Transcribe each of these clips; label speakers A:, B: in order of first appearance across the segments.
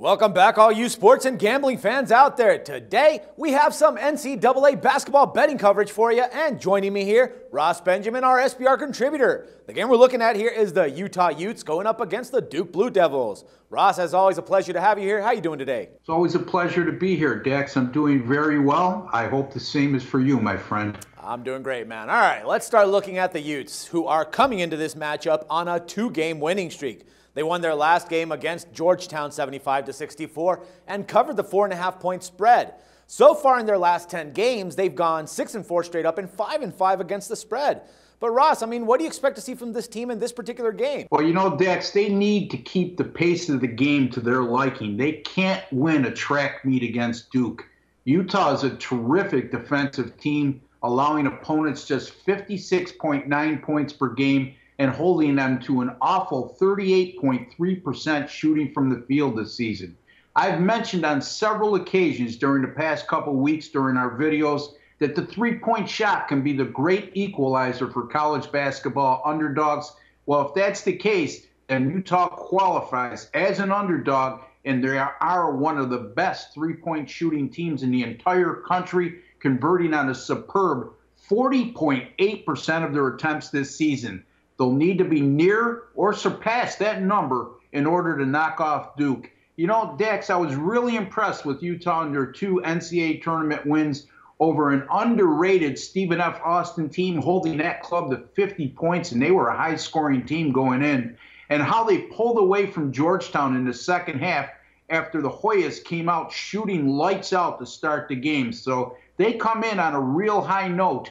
A: Welcome back, all you sports and gambling fans out there. Today, we have some NCAA basketball betting coverage for you, and joining me here, Ross Benjamin, our SBR contributor. The game we're looking at here is the Utah Utes going up against the Duke Blue Devils. Ross, as always, a pleasure to have you here. How you doing today?
B: It's always a pleasure to be here, Dex. I'm doing very well. I hope the same is for you, my friend.
A: I'm doing great, man. All right, let's start looking at the Utes, who are coming into this matchup on a two-game winning streak. They won their last game against Georgetown 75-64 and covered the 4.5-point spread. So far in their last 10 games, they've gone 6-4 straight up and 5-5 against the spread. But Ross, what do you expect to see from this team in this particular game?
B: Well, you know, Dex, they need to keep the pace of the game to their liking. They can't win a track meet against Duke. Utah is a terrific defensive team, allowing opponents just 56.9 points per game and holding them to an awful 38.3% shooting from the field this season. I've mentioned on several occasions during the past couple weeks during our videos that the three-point shot can be the great equalizer for college basketball underdogs. Well, if that's the case, then Utah qualifies as an underdog, and they are one of the best three-point shooting teams in the entire country, converting on a superb 40.8% of their attempts this season. They'll need to be near or surpass that number in order to knock off Duke. You know, Dex, I was really impressed with Utah in their two NCAA tournament wins over an underrated Stephen F. Austin team, holding that club to 50 points, and they were a high-scoring team going in, and how they pulled away from Georgetown in the second half after the Hoyas came out shooting lights out to start the game. So they come in on a real high note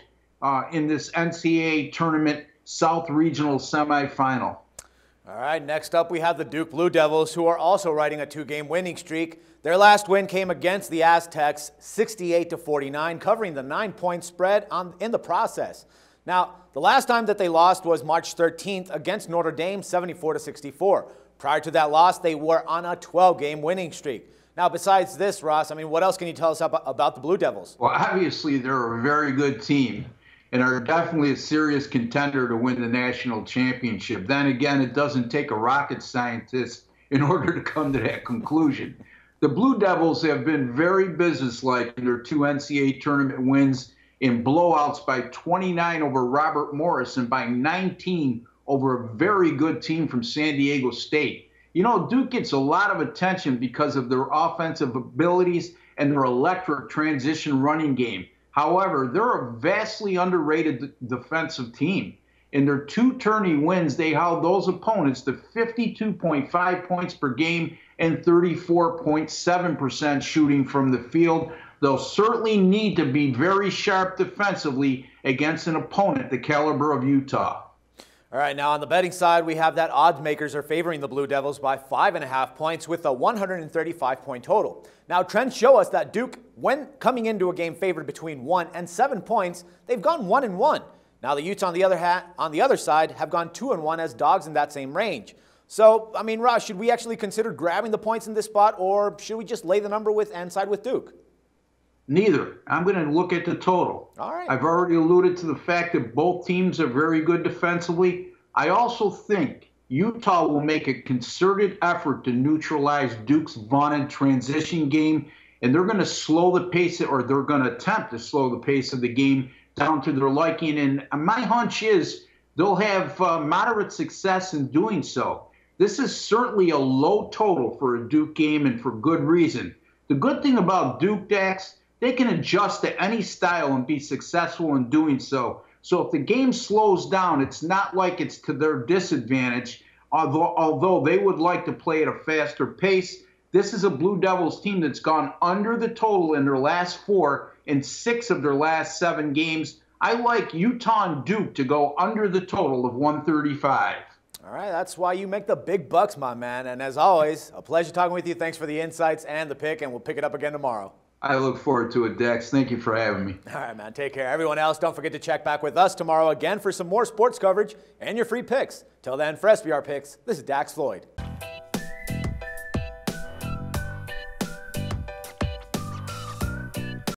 B: in this NCAA tournament South Regional semifinal.
A: All right, next up we have the Duke Blue Devils, who are also riding a two-game winning streak. Their last win came against the Aztecs, 68-49, covering the 9-point spread in the process. Now, the last time that they lost was March 13th against Notre Dame, 74-64. Prior to that loss, they were on a 12-game winning streak. Now, besides this, Ross, what else can you tell us about the Blue Devils?
B: Well, obviously, they're a very good team and are definitely a serious contender to win the national championship. Then again, it doesn't take a rocket scientist in order to come to that conclusion. The Blue Devils have been very businesslike in their two NCAA tournament wins in blowouts by 29 over Robert Morris and by 19 over a very good team from San Diego State. You know, Duke gets a lot of attention because of their offensive abilities and their electric transition running game. However, they're a vastly underrated defensive team. In their two tourney wins, they held those opponents to 52.5 points per game and 34.7% shooting from the field. They'll certainly need to be very sharp defensively against an opponent the caliber of Utah.
A: All right, now on the betting side, we have that odds makers are favoring the Blue Devils by 5.5 points with a 135-point total. Now, trends show us that Duke, when coming into a game favored between 1 and 7 points, they've gone 1-1. Now, the Utes on the other side have gone 2-1 as dogs in that same range. So, Ross, should we actually consider grabbing the points in this spot, or should we just lay the number and side with Duke?
B: Neither. I'm going to look at the total.
A: All right.
B: I've already alluded to the fact that both teams are very good defensively. I also think Utah will make a concerted effort to neutralize Duke's vaunted transition game, and they're going to slow the pace, or they're going to attempt to slow the pace of the game down to their liking. And my hunch is they'll have moderate success in doing so. This is certainly a low total for a Duke game, and for good reason. The good thing about Duke, Dax, they can adjust to any style and be successful in doing so. So if the game slows down, it's not like it's to their disadvantage, although they would like to play at a faster pace. This is a Blue Devils team that's gone under the total in their last 4 and 6 of their last 7 games. I like Utah and Duke to go under the total of 135.
A: All right, that's why you make the big bucks, my man. And as always, a pleasure talking with you. Thanks for the insights and the pick, and we'll pick it up again tomorrow.
B: I look forward to it, Dex. Thank you for having me.
A: All right, man. Take care. Everyone else, don't forget to check back with us tomorrow again for some more sports coverage and your free picks. Till then, for SBR Picks, this is Dax Floyd.